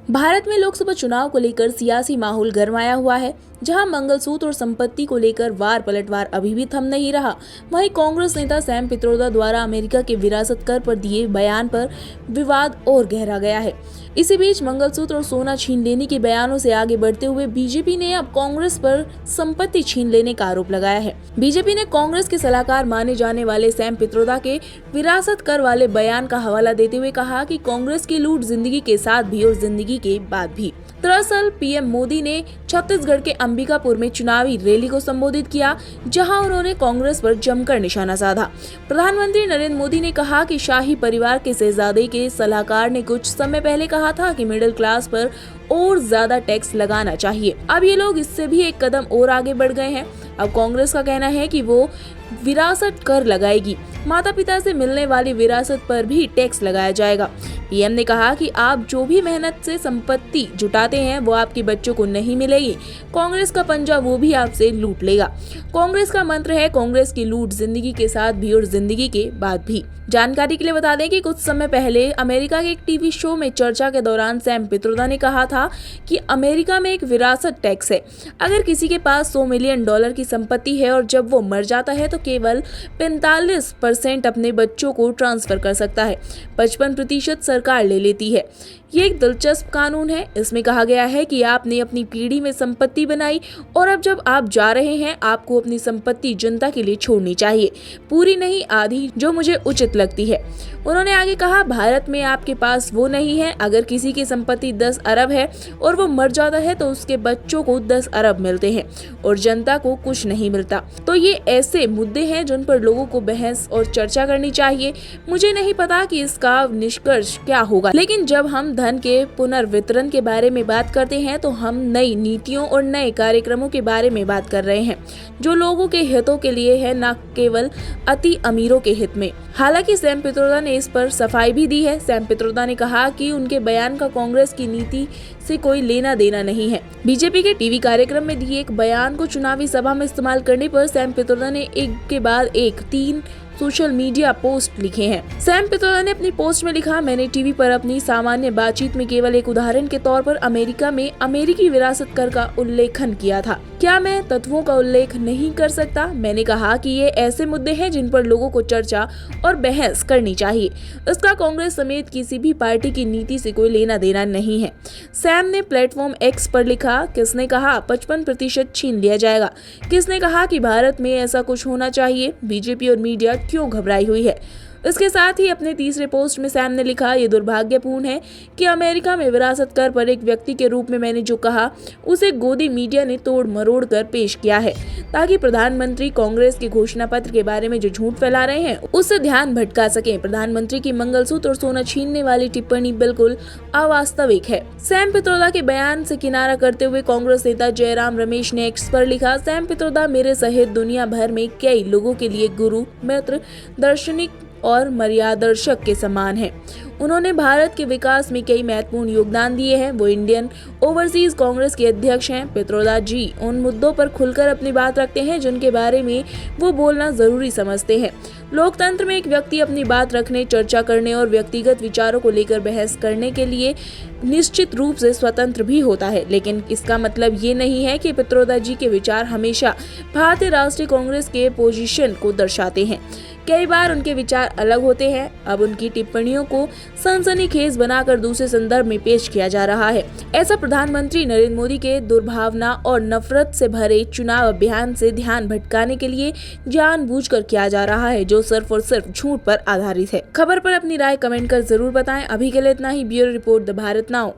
भारत में लोकसभा चुनाव को लेकर सियासी माहौल गरमाया हुआ है। जहां मंगलसूत्र और संपत्ति को लेकर वार पलटवार अभी भी थम नहीं रहा, वहीं कांग्रेस नेता सैम पित्रोदा द्वारा अमेरिका के विरासत कर पर दिए बयान पर विवाद और गहरा गया है। इसी बीच मंगलसूत्र और सोना छीन लेने के बयानों से आगे बढ़ते हुए बीजेपी ने अब कांग्रेस पर संपत्ति छीन लेने का आरोप लगाया है। बीजेपी ने कांग्रेस के सलाहकार माने जाने वाले सैम पित्रोदा के विरासत कर वाले बयान का हवाला देते हुए कहा कि कांग्रेस की लूट जिंदगी के साथ भी और जिंदगी के बाद भी। दरअसल पीएम मोदी ने छत्तीसगढ़ के अंबिकापुर में चुनावी रैली को संबोधित किया, जहां उन्होंने कांग्रेस पर जमकर निशाना साधा। प्रधानमंत्री नरेंद्र मोदी ने कहा कि शाही परिवार के शहजादे के सलाहकार ने कुछ समय पहले कहा था कि मिडिल क्लास पर और ज्यादा टैक्स लगाना चाहिए। अब ये लोग इससे भी एक कदम और आगे बढ़ गए हैं। अब कांग्रेस का कहना है कि वो विरासत कर लगाएगी, माता पिता से मिलने वाली विरासत पर भी टैक्स लगाया जाएगा। पीएम ने कहा कि आप जो भी मेहनत से संपत्ति जुटाते हैं वो आपके बच्चों को नहीं मिलेगी। कांग्रेस का पंजा वो भी आपसे लूट लेगा। कांग्रेस का मंत्र है कांग्रेस की लूट जिंदगी के साथ भी और जिंदगी के बाद भी। जानकारी के लिए बता दें कि कुछ समय पहले अमेरिका के एक टीवी शो में चर्चा के दौरान सैम पित्रोदा ने कहा था कि अमेरिका में एक विरासत टैक्स है। अगर किसी के पास $100 मिलियन की संपत्ति है और जब वो मर जाता है तो केवल 45% अपने बच्चों को ट्रांसफर कर सकता है, 55% सरकार ले लेती है। ये एक दिलचस्प कानून है। इसमें कहा गया है कि आपने अपनी पीढ़ी में संपत्ति बनाई और अब जब आप जा रहे हैं आपको अपनी संपत्ति जनता के लिए छोड़नी चाहिए, पूरी नहीं आधी, जो मुझे उचित लगती है। उन्होंने आगे कहा, भारत में आपके पास वो नहीं है। अगर किसी की संपत्ति 10 अरब है और वो मर जाता है तो उसके बच्चों को 10 अरब मिलते हैं और जनता को कुछ नहीं मिलता। तो ये ऐसे मुद्दे हैं जिन पर लोगों को बहस और चर्चा करनी चाहिए। मुझे नहीं पता कि इसका निष्कर्ष क्या होगा, लेकिन जब हम धन के पुनर्वितरण के बारे में बात करते हैं तो हम नई नीतियों और नए कार्यक्रमों के बारे में बात कर रहे हैं जो लोगों के हितों के लिए है, न केवल अति अमीरों के हित में। हालांकि सैम पित्रोदा ने इस पर सफाई भी दी है। सैम पित्रोदा ने कहा कि उनके बयान का कांग्रेस की नीति से कोई लेना देना नहीं है। बीजेपी के टीवी कार्यक्रम में दिए एक बयान को चुनावी सभा में इस्तेमाल करने पर सैम पित्रोदा ने एक के बाद एक 3 सोशल मीडिया पोस्ट लिखे हैं। सैम पित्रोदा ने अपनी पोस्ट में लिखा, मैंने टीवी पर अपनी सामान्य बातचीत में केवल एक उदाहरण के तौर पर अमेरिका में अमेरिकी विरासत कर का उल्लेखन किया था। क्या मैं तत्वों का उल्लेख नहीं कर सकता? मैंने कहा कि ये ऐसे मुद्दे हैं जिन पर लोगों को चर्चा और बहस करनी चाहिए। इसका कांग्रेस समेत किसी भी पार्टी की नीति से कोई लेना देना नहीं है। सैम ने प्लेटफॉर्म एक्स पर लिखा, किसने कहा 55% छीन लिया जाएगा? किसने कहा कि भारत में ऐसा कुछ होना चाहिए? बीजेपी और मीडिया क्यों घबराई हुई है? इसके साथ ही अपने तीसरे पोस्ट में सैम ने लिखा, ये दुर्भाग्यपूर्ण है कि अमेरिका में विरासत कर पर एक व्यक्ति के रूप में मैंने जो कहा उसे गोदी मीडिया ने तोड़ मरोड़ कर पेश किया है ताकि प्रधानमंत्री कांग्रेस के घोषणा पत्र के बारे में जो झूठ फैला रहे हैं उससे ध्यान भटका सके। प्रधानमंत्री की मंगलसूत्र और सोना छीनने वाली टिप्पणी बिल्कुल अवास्तविक है। सैम पित्रोदा के बयान से किनारा करते हुए कांग्रेस नेता जयराम रमेश ने एक्स पर लिखा, सैम पित्रोदा मेरे सहित दुनिया भर में कई लोगों के लिए गुरु, मित्र, दार्शनिक और मर्यादर्शक के समान है। उन्होंने भारत के विकास में कई महत्वपूर्ण योगदान दिए हैं। वो इंडियन ओवरसीज कांग्रेस के अध्यक्ष हैं। पित्रोदा जी उन मुद्दों पर खुलकर अपनी बात रखते हैं जिनके बारे में वो बोलना जरूरी समझते हैं। लोकतंत्र में एक व्यक्ति अपनी बात रखने, चर्चा करने और व्यक्तिगत विचारों को लेकर बहस करने के लिए निश्चित रूप से स्वतंत्र भी होता है, लेकिन इसका मतलब ये नहीं है कि पित्रोदा जी के विचार हमेशा भारतीय राष्ट्रीय कांग्रेस के पोजीशन को दर्शाते हैं। कई बार उनके विचार अलग होते हैं। अब उनकी टिप्पणियों को सनसनीखेज बनाकर दूसरे संदर्भ में पेश किया जा रहा है। ऐसा प्रधानमंत्री नरेंद्र मोदी के दुर्भावना और नफरत से भरे चुनाव अभियान से ध्यान भटकाने के लिए जानबूझकर किया जा रहा है, जो सिर्फ और सिर्फ झूठ पर आधारित है। खबर पर अपनी राय कमेंट कर जरूर बताएं। अभी के लिए इतना ही। Bureau report, the Bharat now.